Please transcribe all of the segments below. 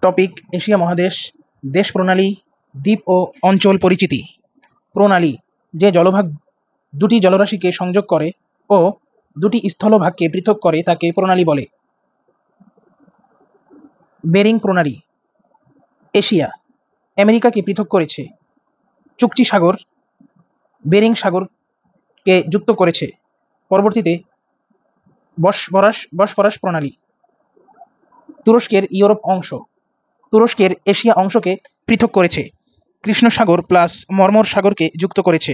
Topic Asia মহাদেশ, দেশ প্রণালী, দ্বীপ ও অঞ্চল পরিচিতি। প্রণালী যে জলভাগ দুটি জলরাশিকে সংযোগ করে ও দুটি স্থলভাগকে পৃথক করে তাকে প্রণালী বলে। বেরিং প্রণালী এশিয়া আমেরিকাকে পৃথক করেছে। চুকচি সাগর বেরিং সাগরকে যুক্ত করেছে। পরবর্তীতে বসফরাস প্রণালী তুরস্কের ইউরোপ অংশ তুরস্কের এশিয়া অংশকে পৃথক করেছে। কৃষ্ণ সাগর প্লাস মর্মর সাগরকে যুক্ত করেছে।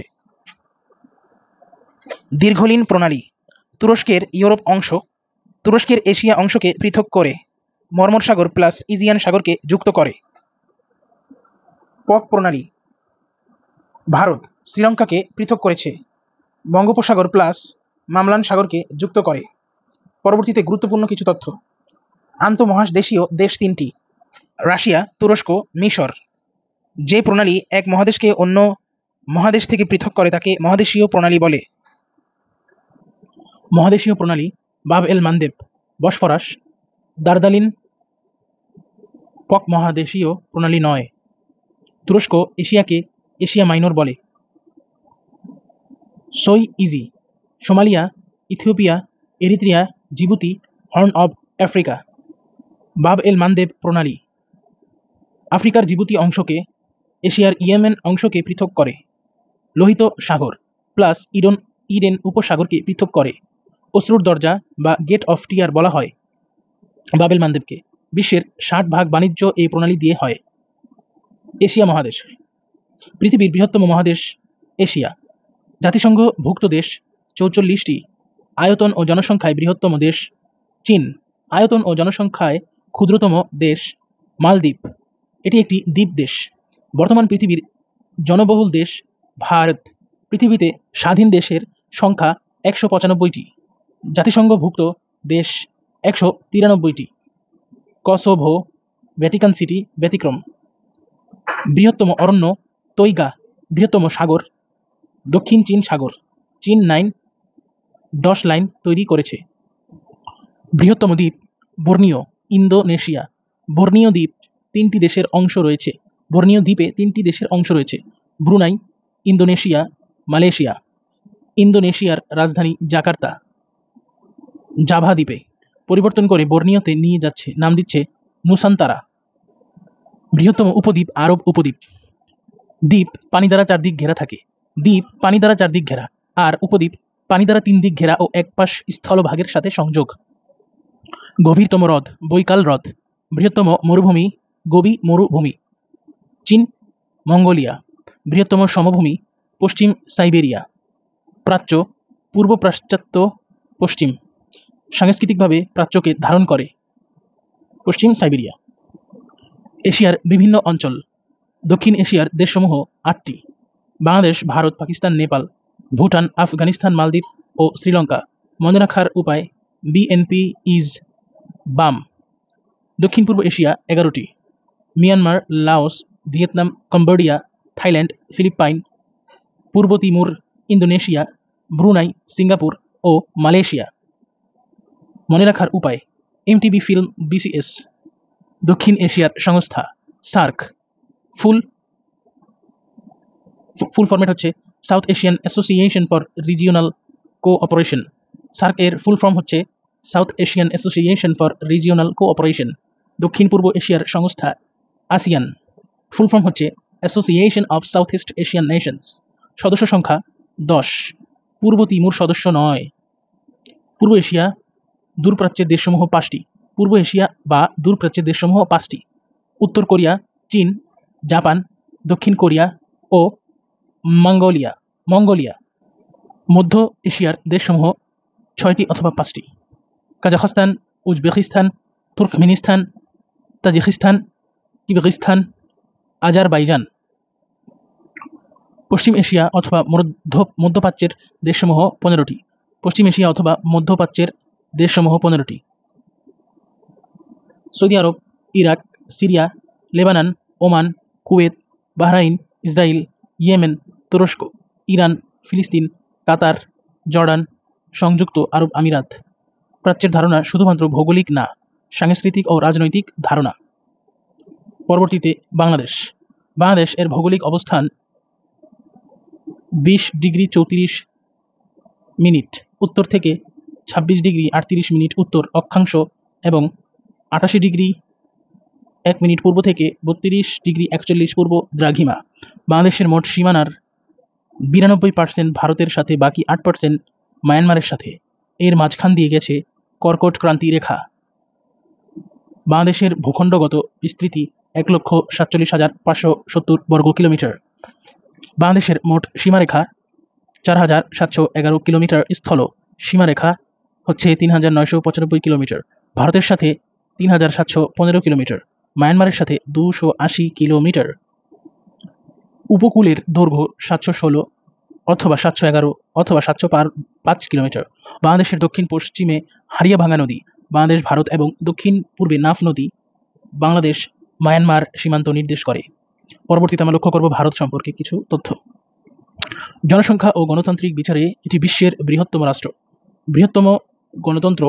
দীর্ঘলিন প্রণালী তুরস্কের ইউরোপ অংশ তুরস্কের এশিয়া অংশকে পৃথক করে মর্মর সাগর প্লাস ইজিয়ান সাগরকে যুক্ত করে। পক প্রণালী ভারত শ্রীলঙ্কাকে পৃথক করেছে। বঙ্গোপসাগর প্লাস মামলান সাগরকে যুক্ত করে। পরবর্তীতে গুরুত্বপূর্ণ কিছু তথ্য। আন্তঃমহাদেশীয় দেশ তিনটি: রাশিয়া, তুরস্ক, মিশর। যে প্রণালী এক মহাদেশকে অন্য মহাদেশ থেকে পৃথক করে তাকে মহাদেশীয় প্রণালী বলে। মহাদেশীয় প্রণালী বাব এল মানদেব, বসফরাস, দার্দালিন। পক মহাদেশীয় প্রণালী নয়। তুরস্ক এশিয়াকে এশিয়া মাইনর বলে। সই easy Somalia, Ethiopia, Eritrea, Djibouti, horn of Africa. বাব এল মানদেব প্রণালী আফ্রিকার জিবুতি অংশকে এশিয়ার ইয়েমেন অংশকে পৃথক করে। লোহিত সাগর প্লাস ইডেন উপসাগরকে পৃথক করে। অশ্রুর দরজা বা গেট অফ টিয়ার বলা হয় বাবেল মানদেবকে। বিশ্বের 60% বাণিজ্য এই প্রণালী দিয়ে হয়। এশিয়া মহাদেশ পৃথিবীর বৃহত্তম মহাদেশ এশিয়া। জাতিসংঘ ভুক্ত দেশ 44টি। আয়তন ও জনসংখ্যায় বৃহত্তম দেশ চীন। আয়তন ও জনসংখ্যায় ক্ষুদ্রতম দেশ মালদ্বীপ। এটি একটি দ্বীপ দেশ। বর্তমান পৃথিবীর জনবহুল দেশ ভারত। পৃথিবীতে স্বাধীন দেশের সংখ্যা 195টি। জাতিসংঘভুক্ত দেশ 193টি। কসোভো, ভ্যাটিকান সিটি ব্যতিক্রম। বৃহত্তম অরণ্য তৈগা। বৃহত্তম সাগর দক্ষিণ চীন সাগর। চীন 10 লাইন তৈরি করেছে। বৃহত্তম দ্বীপ বর্নিও, ইন্দোনেশিয়া। বর্নিও দ্বীপ 3টি দেশের অংশ রয়েছে। বর্নিও দ্বীপে 3টি দেশের অংশ রয়েছে: ব্রুনাই, ইন্দোনেশিয়া, মালয়েশিয়া। ইন্দোনেশিয়ার রাজধানী জাকার্তা। জাভা দ্বীপে পরিবর্তন করে বর্নিওতে নিয়ে যাচ্ছে, নাম দিচ্ছে নুসান্তারা। বৃহত্তম উপদ্বীপ আরব উপদ্বীপ। দ্বীপ পানি দ্বারা চারদিক ঘেরা থাকে। দ্বীপ পানি দ্বারা চারদিক ঘেরা, আর উপদ্বীপ পানি দ্বারা 3 দিক ঘেরা ও এক পাশ স্থলভাগের সাথে সংযোগ। গভীরতম হ্রদ বৈকাল হ্রদ। বৃহত্তম মরুভূমি গোবি মরুভূমি। চীন, মঙ্গোলিয়া। বৃহত্তম সমভূমি পশ্চিম সাইবেরিয়া। প্রাচ্য পূর্ব পাশ্চাত্য পশ্চিম। সাংস্কৃতিকভাবে প্রাচ্যকে ধারণ করে পশ্চিম সাইবেরিয়া। এশিয়ার বিভিন্ন অঞ্চল। দক্ষিণ এশিয়ার দেশসমূহ 8টি: বাংলাদেশ, ভারত, পাকিস্তান, নেপাল, ভুটান, আফগানিস্তান, মালদ্বীপ ও শ্রীলঙ্কা। মনে রাখার উপায়: বিএনপি ইজ বাম। দক্ষিণ পূর্ব এশিয়া 11টি: Myanmar, Laos, Vietnam, Cambodia, Thailand, Philippine, পূর্ব তিমুর, ইন্দোনেশিয়া, ব্রুনাই, সিঙ্গাপুর ও মালয়েশিয়া। মনে রাখার উপায়: এমটিবি ফিল্ম, বিসিএস। দক্ষিণ এশিয়ার সংস্থা সার্ক। ফুল ফরম্যাট হচ্ছে South Asian Association for Regional Cooperation. SAARC এর ফুল ফর্ম হচ্ছে South Asian Association for Regional Cooperation. দক্ষিণ পূর্ব এশিয়ার সংস্থা আসিয়ান। ফুল ফর্ম হচ্ছে Association of South East Asian Nations. সদস্য সংখ্যা 10। পূর্ব তিমুর সদস্য নয়। পূর্ব এশিয়া দূরপ্রাচ্যের দেশসমূহ 5টি। পূর্ব এশিয়া বা দূরপ্রাচ্যের দেশসমূহ 5টি: উত্তর কোরিয়া, চীন, জাপান, দক্ষিণ কোরিয়া ও মঙ্গোলিয়া। মধ্য এশিয়ার দেশসমূহ 6টি অথবা 5টি: Kazakhstan, Uzbekistan, Turkmenistan, Tajikistan, Kyrgyzstan, Azerbaijan. পশ্চিম এশিয়া অথবা মধ্যপ্রাচ্যের দেশসমূহ 15টি। পশ্চিম এশিয়া অথবা মধ্যপ্রাচ্যের দেশসমূহ 15টি: Saudi Arab, Iraq, Syria, Lebanon, Oman, Kuwait, Bahrain, Israel, Yemen, তুরস্ক, ইরান, ফিলিস্তিন, কাতার, জর্ডান, সংযুক্ত আরব আমিরাত। প্রাচ্যের ধারণা শুধুমাত্র ভৌগোলিক না, সাংস্কৃতিক ও রাজনৈতিক ধারণা। পরবর্তীতে বাংলাদেশ। বাংলাদেশ এর ভৌগোলিক অবস্থান 20°34' উত্তর থেকে 26°38' উত্তর অক্ষাংশ এবং 88°1' পূর্ব থেকে 32°41' পূর্ব দ্রাঘিমা। বাংলাদেশের মোট সীমানার 92% ভারতের সাথে, বাকি 8% মায়ানমারের সাথে। এর মাঝখান দিয়ে গেছে কর্কট ক্রান্তি রেখা। বাংলাদেশের ভূখণ্ডগত বিস্তৃতি 1,47,570 বর্গ কিলোমিটার। বাংলাদেশের মোট সীমারেখা 4,711 কিলোমিটার। স্থল সীমারেখা হচ্ছে 3,995 কিলোমিটার। ভারতের সাথে 3,715 কিলোমিটার। মায়ানমারের সাথে 280 কিলোমিটার। উপকূলের দৈর্ঘ্য 716 অথবা 711 অথবা 705 কিলোমিটার। বাংলাদেশের দক্ষিণ পশ্চিমে হারিয়াভাঙ্গা নদী, বাংলাদেশ, ভারত এবং দক্ষিণ পূর্বে নাফ নদী বাংলাদেশ মায়ানমার সীমান্ত নির্দেশ করে। পরবর্তীতে আমরা লক্ষ্য করব ভারত সম্পর্কে কিছু তথ্য। জনসংখ্যা ও গণতান্ত্রিক বিচারে এটি বিশ্বের বৃহত্তম রাষ্ট্র। বৃহত্তম গণতন্ত্র,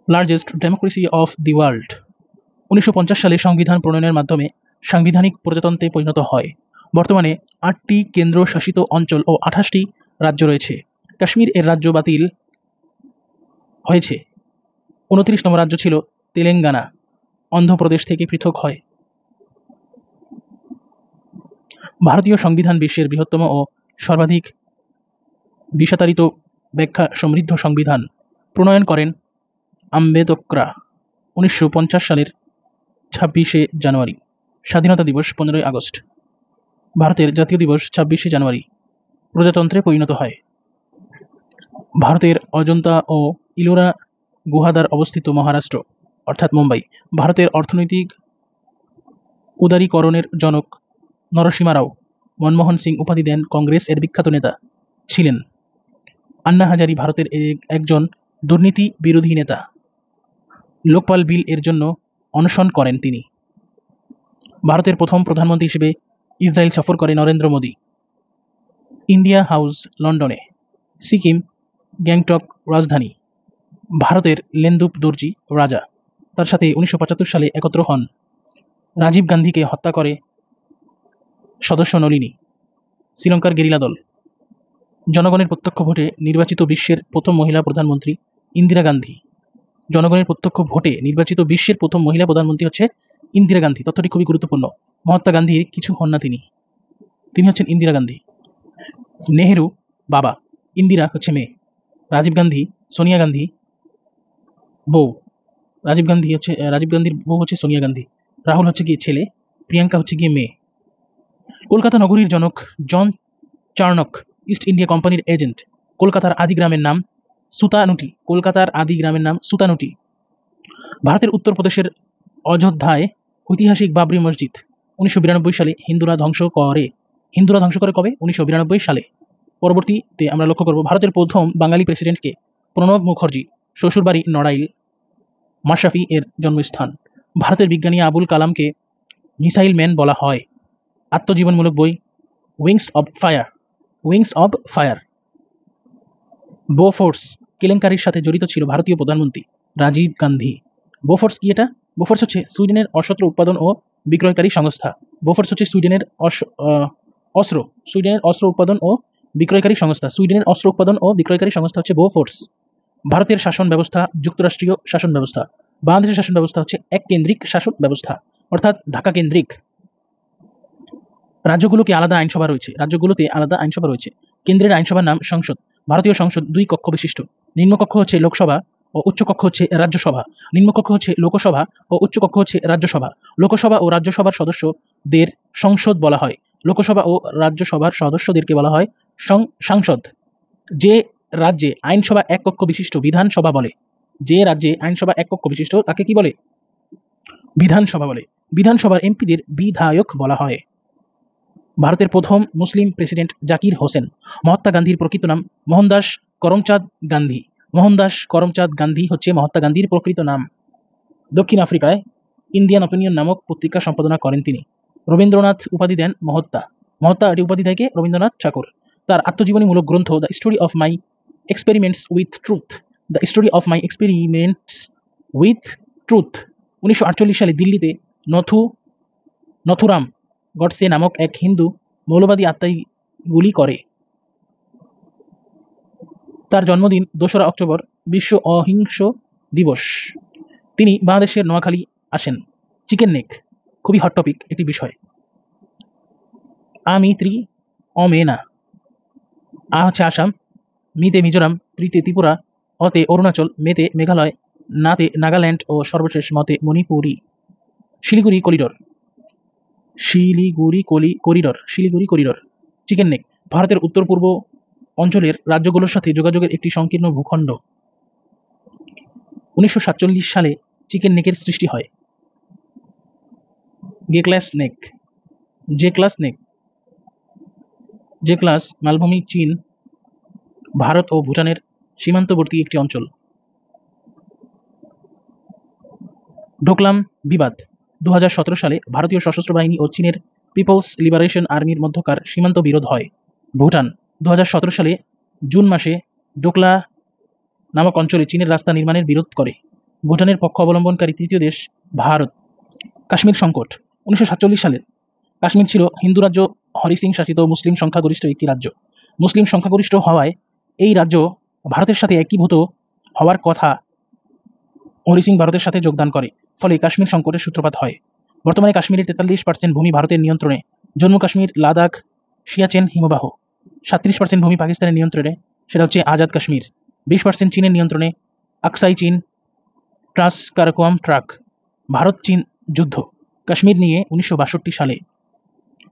largest democracy of the world. 1950 সালে সংবিধান প্রণয়নের মাধ্যমে সাংবিধানিক প্রজাতন্ত্রে পরিণত হয়। বর্তমানে 8টি কেন্দ্রশাসিত অঞ্চল ও 28টি রাজ্য রয়েছে। কাশ্মীর এর রাজ্য বাতিল হয়েছে। 29তম রাজ্য ছিল তেলেঙ্গানা, অন্ধ্রপ্রদেশ থেকে পৃথক হয়। ভারতীয় সংবিধান বিশ্বের বৃহত্তম ও সর্বাধিক বিস্তারিত ব্যাখ্যা সমৃদ্ধ সংবিধান প্রণয়ন করেন আম্বেদকর 1950 সালের 26শে জানুয়ারি। স্বাধীনতা দিবস 15ই আগস্ট। ভারতের জাতীয় দিবস 26শে জানুয়ারি। প্রজাতন্ত্রে পরিণত হয়। ভারতের অজন্তা ও ইলোরা গুহাদ্বার অবস্থিত মহারাষ্ট্র অর্থাৎ মুম্বাই। ভারতের অর্থনৈতিক উদারীকরণের জনক নরসিমা রাও মনমোহন সিং উপাধি দেন কংগ্রেস এর বিখ্যাত নেতা ছিলেন। আন্না হাজারি ভারতের একজন দুর্নীতি বিরোধী নেতা। লোকপাল বিল এর জন্য অনশন করেন তিনি। ভারতের প্রথম প্রধানমন্ত্রী হিসেবে ইসরায়েল সফর করে নরেন্দ্র মোদী। ইন্ডিয়া হাউস লন্ডনে। সিকিম গ্যাংটক রাজধানী। ভারতের লেন্দুপ দর্জি রাজা, তার সাথে 1975 সালে একত্র হন। রাজীব গান্ধীকে হত্যা করে সদস্য নলিনী। শ্রীলঙ্কার গেরিলা দল। জনগণের প্রত্যক্ষ ভোটে নির্বাচিত বিশ্বের প্রথম মহিলা প্রধানমন্ত্রী ইন্দিরা গান্ধী। জনগণের প্রত্যক্ষ ভোটে নির্বাচিত বিশ্বের প্রথম মহিলা প্রধানমন্ত্রী হচ্ছে ইন্দিরা গান্ধী। তথ্যটি খুবই গুরুত্বপূর্ণ। মহাত্মা গান্ধীর কিছু হন না তিনি হচ্ছেন ইন্দিরা গান্ধী। নেহেরু বাবা, ইন্দিরা হচ্ছে মেয়ে। রাজীব গান্ধী, সোনিয়া গান্ধী বউ। রাজীব গান্ধীর বউ হচ্ছে সোনিয়া গান্ধী। রাহুল হচ্ছে গিয়ে ছেলে, প্রিয়াঙ্কা হচ্ছে গিয়ে মেয়ে। কলকাতা নগরীর জনক জন চার্নক ইস্ট ইন্ডিয়া কোম্পানির এজেন্ট। কলকাতার আদি গ্রামের নাম সুতানুটি। ভারতের উত্তরপ্রদেশের অযোধ্যায় ঐতিহাসিক বাবরি মসজিদ 1992 সালে হিন্দুরা ধ্বংস করে কবে? 1992 সালে। পরবর্তীতে আমরা লক্ষ্য করব ভারতের প্রথম বাঙালি প্রেসিডেন্টকে প্রণব মুখার্জি, শ্বশুরবাড়ি নড়াইল, মাশরাফি এর জন্মস্থান। ভারতের বিজ্ঞানী আবুল কালামকে মিসাইল ম্যান বলা হয়। আত্মজীবনমূলক বই উইংস অব ফায়ার। বোফোর্স কেলেঙ্কারির সাথে জড়িত ছিল ভারতীয় প্রধানমন্ত্রী রাজীব গান্ধী। বোফোর্স কি এটা? বোফোর্স হচ্ছে সুইডেনের অস্ত্র উৎপাদন ও বিক্রয়কারী সংস্থা। বোফোর্স হচ্ছে সুইডেনের অস্ত্র উৎপাদন ও বিক্রয়কারী সংস্থা হচ্ছে বোফোর্স। ভারতের শাসন ব্যবস্থা যুক্তরাষ্ট্রীয় শাসন ব্যবস্থা। বাংলাদেশের শাসন ব্যবস্থা হচ্ছে এক কেন্দ্রিক শাসন ব্যবস্থা, অর্থাৎ ঢাকা কেন্দ্রিক। রাজ্যগুলোতে আলাদা আইনসভা রয়েছে। কেন্দ্রের আইনসভার নাম সংসদ। ভারতীয় সংসদ 2 কক্ষ বিশিষ্ট। নিম্নকক্ষ হচ্ছে লোকসভা ও উচ্চকক্ষ হচ্ছে রাজ্যসভা। নিম্নকক্ষ হচ্ছে লোকসভা ও উচ্চকক্ষ হচ্ছে রাজ্যসভা। লোকসভা ও রাজ্যসভার সদস্যদের সংসদ বলা হয়। লোকসভা ও রাজ্যসভার সদস্যদেরকে বলা হয় সাংসদ। যে রাজ্যে আইনসভা 1 কক্ষ বিশিষ্ট বিধানসভা বলে। তাকে কি বলে? বিধানসভা বলে। বিধানসভার এমপিদের বিধায়ক বলা হয়। ভারতের প্রথম মুসলিম প্রেসিডেন্ট জাকির হোসেন। মহাত্মা গান্ধীর প্রকৃত নাম মোহনদাস করমচাঁদ গান্ধী হচ্ছে মহাত্মা গান্ধীর প্রকৃত নাম। দক্ষিণ আফ্রিকায় ইন্ডিয়ান অপিনিয়ন নামক পত্রিকা সম্পাদনা করেন তিনি। রবীন্দ্রনাথ উপাধি দেন মহাত্মা। এটি উপাধি দেয় কে? রবীন্দ্রনাথ ঠাকুর। তার আত্মজীবনীমূলক গ্রন্থ the story of my experiments with truth 1948 সালে দিল্লিতে নথু নথুরাম গডসে নামক এক হিন্দু মৌলবাদী আত্মাই গুলি করে। তার জন্মদিন 2রা অক্টোবর, বিশ্ব অহিংস দিবস। তিনি বাংলাদেশের নোয়াখালী আসেন। চিকেন নেক খুবই হট টপিক একটি বিষয়। আমি ত্রি অমে না। আ হচ্ছে আসাম, মিতে মিজোরাম, ত্রিতে ত্রিপুরা, অতে অরুণাচল, মেতে মেঘালয়, নাতে নাগাল্যান্ড ও সর্বশেষ মতে Manipuri. Siliguri corridor. Siliguri corridor. Chicken neck ভারতের উত্তর পূর্ব অঞ্চলের রাজ্যগুলোর সাথে যোগাযোগের একটি সংকীর্ণ ভূখণ্ড। 1947 সালে চিকেন নেকের সৃষ্টি হয়। জেক্লাস মালভূমি চীন, ভারত ও ভুটানের সীমান্তবর্তী একটি অঞ্চল। ডোকলাম বিবাদ 2017 সালে ভারতীয় সশস্ত্র বাহিনী ও চীনের পিপলস লিবারেশন আর্মির মধ্যকার সীমান্ত বিরোধ হয়। ভুটান 2017 সালে জুন মাসে ডোকলা নামক অঞ্চলে চীনের রাস্তা নির্মাণের বিরোধ করে। ভুটানের পক্ষ অবলম্বনকারী তৃতীয় দেশ ভারত। কাশ্মীর সংকট 1947 সালে কাশ্মীর ছিল হিন্দু রাজ্য হরি সিং শাসিত মুসলিম সংখ্যাগরিষ্ঠ একটি রাজ্য। মুসলিম সংখ্যাগরিষ্ঠ হওয়ায় এই রাজ্য ভারতের সাথে একীভূত হওয়ার কথা হরি সিং ভারতের সাথে যোগদান করে, ফলে কাশ্মীর সংকটের সূত্রপাত হয়। বর্তমানে কাশ্মীরের 43% ভূমি ভারতের নিয়ন্ত্রণে। জম্মু কাশ্মীর, লাদাখ, সিয়াচেন হিমবাহ। 37% ভূমি পাকিস্তানের নিয়ন্ত্রণে, সেটা হচ্ছে আজাদ কাশ্মীর। 20% চীনের নিয়ন্ত্রণে, আকসাই চীন, ট্রাস কারাকোয়াম ট্রাক। ভারত চীন যুদ্ধ কাশ্মীর নিয়ে 1962 সালে।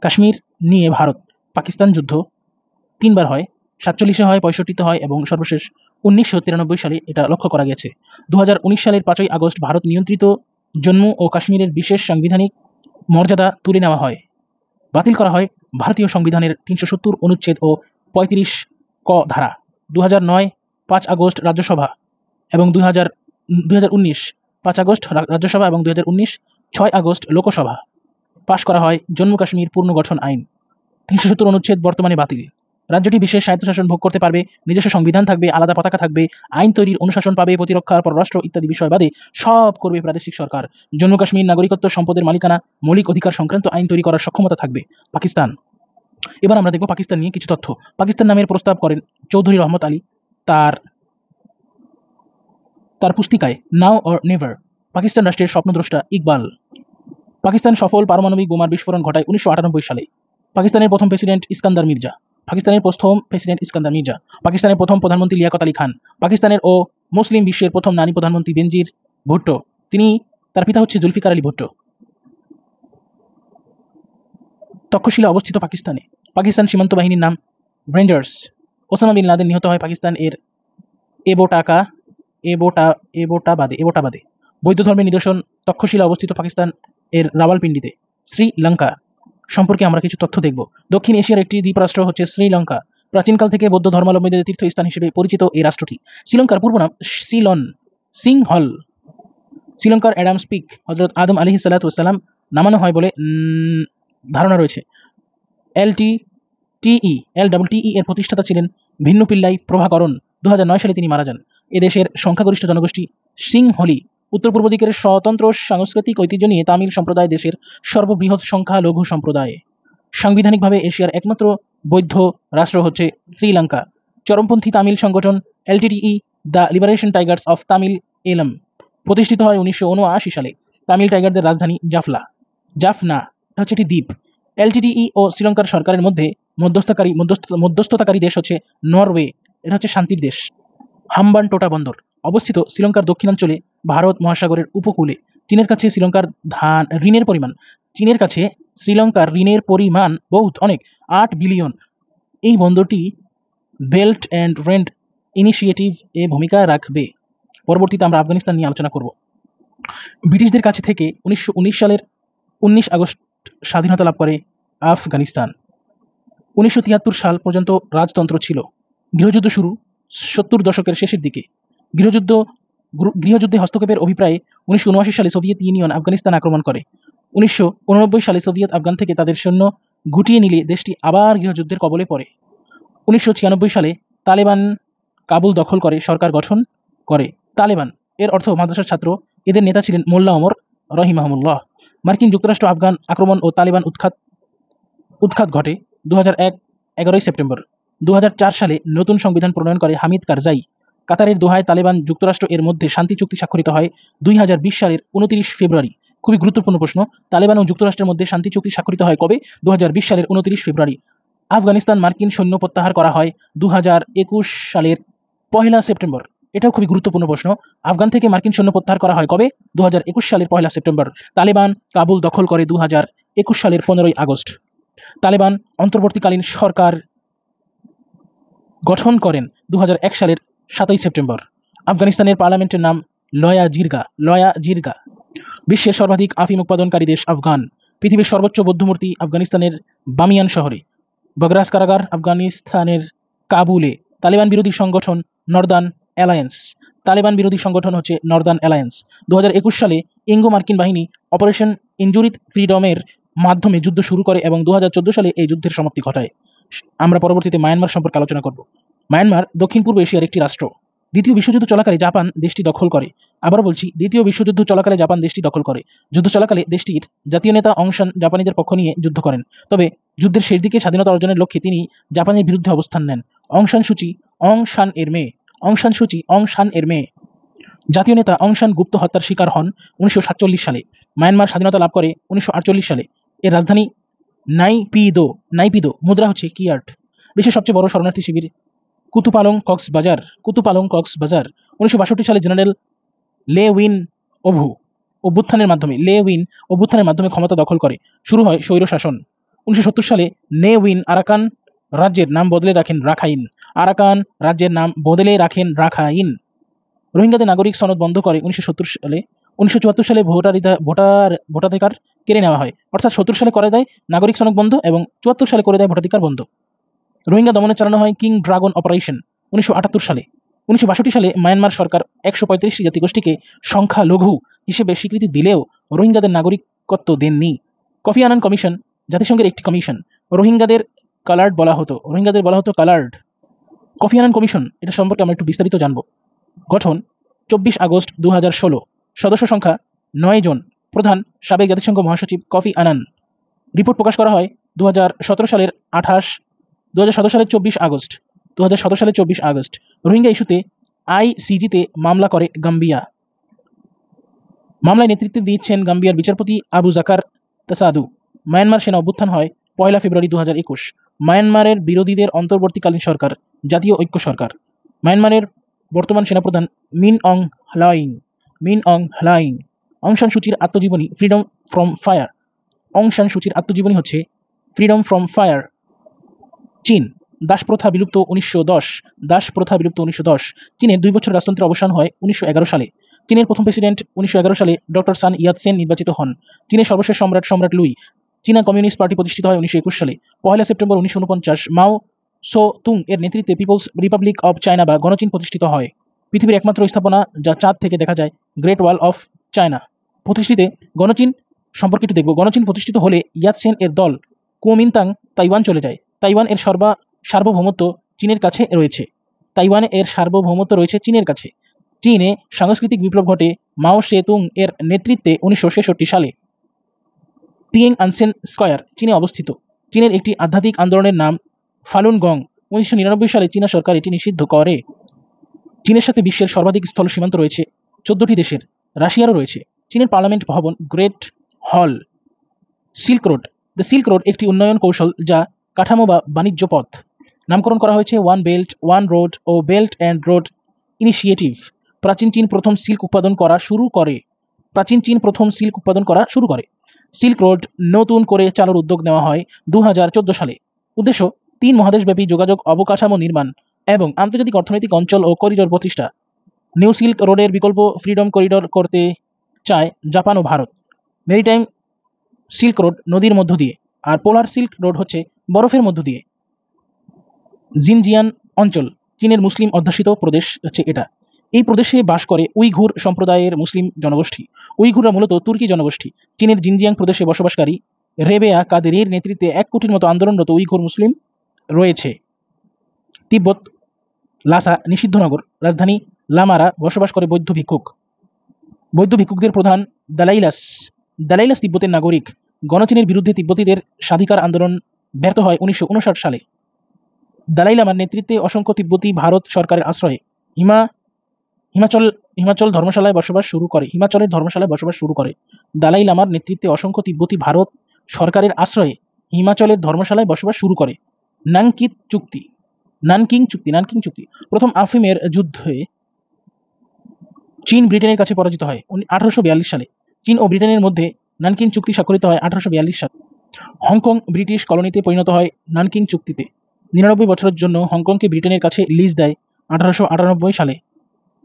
কাশ্মীর নিয়ে ভারত পাকিস্তান যুদ্ধ 3বার হয়, 47-এ হয়, 65-তে হয় এবং সর্বশেষ 1993 সালে এটা লক্ষ্য করা গেছে। 2019 সালের 5ই আগস্ট ভারত নিয়ন্ত্রিত জম্মু ও কাশ্মীরের বিশেষ সাংবিধানিক মর্যাদা তুলে নেওয়া হয়। বাতিল করা হয় ভারতীয় সংবিধানের 370 অনুচ্ছেদ ও 35 ক ধারা। 2009 5 আগস্ট রাজ্যসভা এবং 2019 5 আগস্ট রাজ্যসভা এবং 2019 6 আগস্ট লোকসভা পাশ করা হয় জম্মু কাশ্মীর পুনর্গঠন আইন। 370 অনুচ্ছেদ বর্তমানে বাতিল। রাজ্যটি বিশেষ স্বায়ত্তশাসন ভোগ করতে পারবে, নিজস্ব সংবিধান থাকবে, আলাদা পতাকা থাকবে, আইন তৈরির অনুশাসন পাবে, প্রতিরক্ষা, পররাষ্ট্র ইত্যাদি বিষয় বাদে সব করবে প্রাদেশিক সরকার। জম্মু কাশ্মীর নাগরিকত্ব, সম্পদের মালিকানা, মৌলিক অধিকার সংক্রান্ত আইন তৈরি করার সক্ষমতা থাকবে। পাকিস্তান। এবার আমরা দেখব পাকিস্তান নিয়ে কিছু তথ্য। পাকিস্তান নামের প্রস্তাব করেন চৌধুরী রহমত আলী তার পুস্তিকায় নাও অর নেভার। পাকিস্তান রাষ্ট্রের স্বপ্নদ্রষ্টা ইকবাল। পাকিস্তান সফল পারমাণবিক বোমার বিস্ফোরণ ঘটায় 1998 সালে। পাকিস্তানের প্রথম প্রেসিডেন্ট ইস্কান্দার মির্জা। পাকিস্তানের প্রথম প্রধানমন্ত্রী লিয়াকত আলী খান। পাকিস্তানের ও মুসলিম বিশ্বের প্রথম নারী প্রধানমন্ত্রী বেনজির ভুট্টো। তার পিতা হচ্ছে জুলফিকার আলী ভুট্টো। তক্ষশিলা অবস্থিত পাকিস্তানে। পাকিস্তান সীমান্ত বাহিনীর নাম রেঞ্জার্স। ওসামা বিন লাদেন নিহত হয় পাকিস্তান এর এবোটাবাদে। বৌদ্ধ ধর্মের নিদর্শন তক্ষশিলা অবস্থিত পাকিস্তান এর রাওয়ালপিন্ডিতে। শ্রীলঙ্কা সম্পর্কে আমরা কিছু তথ্য দেখব। দক্ষিণ এশিয়ার একটি দ্বীপরাষ্ট্র হচ্ছে শ্রীলঙ্কা। প্রাচীনকাল থেকে বৌদ্ধ ধর্মাবলম্বীদের তীর্থস্থান হিসেবে পরিচিত এই রাষ্ট্রটি। শ্রীলঙ্কার পূর্ব নাম সিংহল। শ্রীলঙ্কার অ্যাডামস পিক হযরত আদম আলাইহিস সালাতু ওয়াস সালাম নামানো হয় বলে ধারণা রয়েছে। এলটিটিই এর প্রতিষ্ঠাতা ছিলেন ভিন্নু পিল্লাই প্রভাকরণ। 2009 সালে তিনি মারা যান। এদেশের সংখ্যাগরিষ্ঠ জনগোষ্ঠী সিংহলি। উত্তর পূর্ব দিকের স্বতন্ত্র সাংস্কৃতিক ঐতিহ্য নিয়ে তামিল সম্প্রদায় দেশের সর্ববৃহৎ সংখ্যালঘু সম্প্রদায়। সাংবিধানিকভাবে এশিয়ার একমাত্র বৌদ্ধ রাষ্ট্র হচ্ছে শ্রীলঙ্কা। চরমপন্থী তামিল সংগঠন LTTE the liberation Tigers of Tamil এলম প্রতিষ্ঠিত হয় 1979 সালে। তামিল টাইগারদের রাজধানী জাফনা হচ্ছে একটি দ্বীপ। এলটিটিই ও শ্রীলঙ্কার সরকারের মধ্যে মধ্যস্থতাকারী দেশ হচ্ছে নরওয়ে। এটা হচ্ছে শান্তির দেশ। হাম্বানটোটা বন্দর অবস্থিত শ্রীলঙ্কার দক্ষিণাঞ্চলে ভারত মহাসাগরের উপকূলে। চীনের কাছে শ্রীলঙ্কার ঋণের পরিমাণ বহুত অনেক, 8 বিলিয়ন। এই বন্দরটি বেল্ট অ্যান্ড রোড ইনিশিয়েটিভ এ ভূমিকা রাখবে। পরবর্তীতে আমরা আফগানিস্তান নিয়ে আলোচনা করব। ব্রিটিশদের কাছে থেকে 1919 সালের 19 আগস্ট স্বাধীনতা লাভ করে আফগানিস্তান। 1973 সাল পর্যন্ত রাজতন্ত্র ছিল। গৃহযুদ্ধ শুরু 70 দশকের শেষের দিকে। গৃহযুদ্ধে হস্তক্ষেপের অভিপ্রায়ে 1979 সালে সোভিয়েত ইউনিয়ন আফগানিস্তান আক্রমণ করে। 1989 সালে সোভিয়েত আফগান থেকে তাদের সৈন্য গুটিয়ে নিলে দেশটি আবার গৃহযুদ্ধের কবলে পড়ে। 1996 সালে তালেবান কাবুল দখল করে সরকার গঠন করে। তালেবান এর অর্থ মাদ্রাসার ছাত্র। এদের নেতা ছিলেন মোল্লা ওমর রহিমাহুমুল্লাহ। মার্কিন যুক্তরাষ্ট্র আফগান আক্রমণ ও তালিবান উৎখাত ঘটে 2001 11 সেপ্টেম্বর। 2004 সালে নতুন সংবিধান প্রণয়ন করে হামিদ কারজাই। কাতারের দোহায় তালেবান যুক্তরাষ্ট্র এর মধ্যে শান্তি চুক্তি স্বাক্ষরিত হয় 2020 সালের 29 ফেব্রুয়ারি। খুবই গুরুত্বপূর্ণ প্রশ্ন, তালেবান ও যুক্তরাষ্ট্রের মধ্যে শান্তি চুক্তি স্বাক্ষরিত হয় কবে? 2020 সালের 29 ফেব্রুয়ারি। আফগানিস্তান মার্কিন সৈন্য প্রত্যাহার করা হয় 2021 সালের 1 সেপ্টেম্বর। এটাও খুবই গুরুত্বপূর্ণ প্রশ্ন, আফগান থেকে মার্কিন সৈন্য প্রত্যাহার করা হয় কবে? 2021 সালের 1 সেপ্টেম্বর। তালেবান কাবুল দখল করে 2021 সালের 15 আগস্ট। তালেবান অন্তর্বর্তীকালীন সরকার গঠন করেন 2001 সালের 7 সেপ্টেম্বর। আফগানিস্তানের পার্লামেন্টের নাম লয়া জিরগা। বিশ্বের সর্বাধিক আফিম উৎপাদনকারী দেশ আফগান। পৃথিবীর সর্বোচ্চ বৌদ্ধমূর্তি আফগানিস্তানের বামিয়ান শহরে। বগরাস কারাগার আফগানিস্তানের কাবুলে। তালেবান বিরোধী সংগঠন নর্দার্ন অ্যালায়েন্স। তালেবান বিরোধী সংগঠন হচ্ছে নর্দার্ন অ্যালায়েন্স। 2021 সালে ইঙ্গো মার্কিন বাহিনী অপারেশন ইনজুরিড ফ্রিডমের মাধ্যমে যুদ্ধ শুরু করে এবং 2014 সালে এই যুদ্ধের সমাপ্তি ঘটায়। আমরা পরবর্তীতে মায়ানমার সম্পর্কে আলোচনা করব। মায়ানমার দক্ষিণ পূর্ব এশিয়ার একটি রাষ্ট্র। দ্বিতীয় বিশ্বযুদ্ধ চলাকালে জাপান দেশটি দখল করে। আবারও বলছি, দ্বিতীয় বিশ্বযুদ্ধ চলাকালে জাপান দেশটি দখল করে। যুদ্ধ চলাকালে দেশটির জাতীয় নেতা অং সান জাপানিদের পক্ষ নিয়ে যুদ্ধ করেন, তবে যুদ্ধের শেষ দিকে স্বাধীনতা অর্জনের লক্ষ্যে তিনি জাপানের বিরুদ্ধে অবস্থান নেন। অং সান সুচি এর মেয়ে। জাতীয় নেতা অং সান গুপ্ত হত্যার শিকার হন 1947 সালে। মায়ানমার স্বাধীনতা লাভ করে 1948 সালে। এর রাজধানী নাইপিদো। মুদ্রা হচ্ছে কিয়াট। বিশ্বের সবচেয়ে বড় শরণার্থী শিবির কুতুপালং কক্সবাজার। 1962 সালে জেনারেল লে উইন অভ্যুত্থানের মাধ্যমে ক্ষমতা দখল করে। শুরু হয় স্বৈর শাসন। 1970 সালে নে উইন আরাকান রাজ্যের নাম বদলে রাখেন রাখাইন। রোহিঙ্গাদের নাগরিক সনদ বন্ধ করে 1970 সালে। 1974 সালে ভোটাধিকার কেড়ে নেওয়া হয়, অর্থাৎ 70 সালে করে দেয় নাগরিক সনদ বন্ধ এবং 74 সালে করে দেয় ভোটাধিকার বন্ধ। রোহিঙ্গা দমনে চালানো হয় কিং ড্রাগন অপারেশন 1978 সালে। 1962 সালে মায়ানমার সরকার 135টি জাতিগোষ্ঠীকে সংখ্যালঘু হিসেবে স্বীকৃতি দিলেও রোহিঙ্গাদের নাগরিকত্ব দেননি। কফি আনান কমিশন জাতিসংঘের একটি কমিশন। রোহিঙ্গাদের বলা হতো কালার্ড। কফি আনান কমিশন, এটা সম্পর্কে আমরা একটু বিস্তারিত জানব। গঠন 24 আগস্ট 2016। সদস্য সংখ্যা 9 জন। প্রধান সাবেক জাতিসংঘ মহাসচিব কফি আনান। রিপোর্ট প্রকাশ করা হয় 2017 সালের 24 আগস্ট। রোহিঙ্গা ইস্যুতে আইসিজিতে মামলা করে গাম্বিয়া। মামলায় নেতৃত্ব দিচ্ছেন গাম্বিয়ার বিচারপতি আবু জাকার তাসাদু। মায়ানমার সেনা অভ্যুত্থান হয় 1 ফেব্রুয়ারি 2021। মায়ানমারের বিরোধীদের অন্তর্বর্তীকালীন সরকার জাতীয় ঐক্য সরকার। মায়ানমারের বর্তমান সেনাপ্রধান মিন অং হ্লাইং। অং সান সুচির আত্মজীবনী ফ্রিডম ফ্রম ফায়ার। অং সান সুচির আত্মজীবনী হচ্ছে ফ্রিডম ফ্রম ফায়ার। চীন দাসপ্রথা বিলুপ্ত 1910। চীনের 2 বছর রাজতন্ত্রের অবসান হয় 1911 সালে। চীনের প্রথম প্রেসিডেন্ট 1911 সালে ডক্টর সান ইয়াতসেন নির্বাচিত হন। চীনের সর্বশেষ সম্রাট লুই। চীনা কমিউনিস্ট পার্টি প্রতিষ্ঠিত হয় 1921 সালে। 1 সেপ্টেম্বর 1949 মাও সো তুং এর নেতৃত্বে পিপলস রিপাবলিক অব চায়না বা গণচীন প্রতিষ্ঠিত হয়। পৃথিবীর একমাত্র স্থাপনা যা চাঁদ থেকে দেখা যায়, গ্রেট ওয়াল অফ চায়না। গণচীন সম্পর্কে একটু দেখব। গণচীন প্রতিষ্ঠিত হলে ইয়াতসেন এর দল কুওমিন্তাং তাইওয়ান চলে যায়। তাইওয়ান এর সার্বভৌমত্ব চীনের কাছে রয়েছে। চীনে সাংস্কৃতিক বিপ্লব ঘটে মাও সে তুং এর নেতৃত্বে 1966 সালে। তিয়াং আনসেন স্কয়ার চীনে অবস্থিত। চীনের একটি আধ্যাত্মিক আন্দোলনের নাম ফালুন গং। 1999 সালে চীনা সরকার এটি নিষিদ্ধ করে। চীনের সাথে বিশ্বের সর্বাধিক স্থল সীমান্ত রয়েছে 14টি দেশের। রাশিয়ারও রয়েছে। চীনের পার্লামেন্ট ভবন গ্রেট হল। দ্য সিল্ক রোড একটি উন্নয়ন কৌশল যা কাঠামো বা বাণিজ্য পথ। নামকরণ করা হয়েছে ওয়ান বেল্ট ওয়ান রোড ও বেল্ট অ্যান্ড রোড ইনিশিয়েটিভ। প্রাচীন চীন প্রথম সিল্ক উৎপাদন করা শুরু করে। সিল্ক রোড নতুন করে চালুর উদ্যোগ নেওয়া হয় 2014 সালে। উদ্দেশ্য 3 মহাদেশব্যাপী যোগাযোগ অবকাঠামো নির্মাণ এবং আন্তর্জাতিক অর্থনৈতিক অঞ্চল ও করিডোর প্রতিষ্ঠা। নিউ সিল্ক রোডের বিকল্প ফ্রিডম করিডোর করতে চায় জাপান ও ভারত। মেরিটাইম সিল্ক রোড নদীর মধ্য দিয়ে, আর পোলার সিল্ক রোড হচ্ছে বরফের মধ্য দিয়ে। জিনজিয়ান অঞ্চল চীনের মুসলিম অধ্যুষিত প্রদেশ হচ্ছে এটা। এই প্রদেশে বাস করে উইঘুর সম্প্রদায়ের মুসলিম জনগোষ্ঠী। উইঘুররা মূলত তুর্কি জনগোষ্ঠী। চীনের জিনজিয়াং প্রদেশে বসবাসকারী রেবেয়া কাদেরির নেতৃত্বে 1 কোটির মতো আন্দোলনরত উইঘুর মুসলিম রয়েছে। তিব্বত লাসা নিষিদ্ধ নগর। রাজধানী লামারা বসবাস করে বৌদ্ধ ভিক্ষুকদের প্রধান দালাইলাস দালাইলাস তিব্বতের নাগরিক। গণচীনের বিরুদ্ধে তিব্বতীদের স্বাধিকার আন্দোলন ব্যর্থ হয় 1959 সালে। দালাই লামার নেতৃত্বে অসংখ্য তিব্বতী ভারত সরকারের আশ্রয়ে হিমাচলের ধর্মশালায় বসবাস শুরু করে। দালাই লামার নেতৃত্বে অসংখ্য তিব্বতী ভারত সরকারের আশ্রয়ে হিমাচলের ধর্মশালায় বসবাস শুরু করে। নানকিং চুক্তি। প্রথম আফিমের যুদ্ধে চীন ব্রিটেনের কাছে পরাজিত হয় 1842 সালে। চীন ও ব্রিটেনের মধ্যে নানকিং চুক্তি স্বাক্ষরিত হয় 1842 সালে। হংকং ব্রিটিশ কলোনিতে পরিণত হয় নানকিং চুক্তিতে। 99 বছরের জন্য হংকংকে ব্রিটেনের কাছে লিজ দেয় 1898 সালে।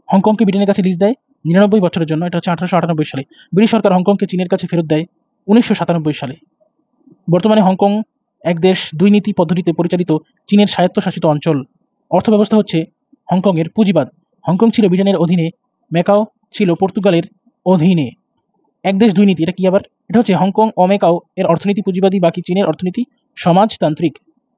99 বছরের জন্য, এটা হচ্ছে 1898 সালে। ব্রিটিশ সরকার হংকংকে চীনের কাছে ফেরত দেয় 1997 সালে। বর্তমানে হংকং এক দেশ দুই নীতি পদ্ধতিতে পরিচালিত চীনের স্বায়ত্তশাসিত অঞ্চল। অর্থব্যবস্থা হচ্ছে হংকংয়ের পুঁজিবাদ। হংকং ছিল ব্রিটেনের অধীনে, ম্যাকাও ছিল পর্তুগালের অধীনে। এক দেশ দুই নীতি, এটা কি আবার? এটা হচ্ছে হংকং ও ম্যাকাও এর অর্থনীতি পুঁজিবাদী, বাকি চীনের অর্থনীতি সমাজতান্ত্রিক।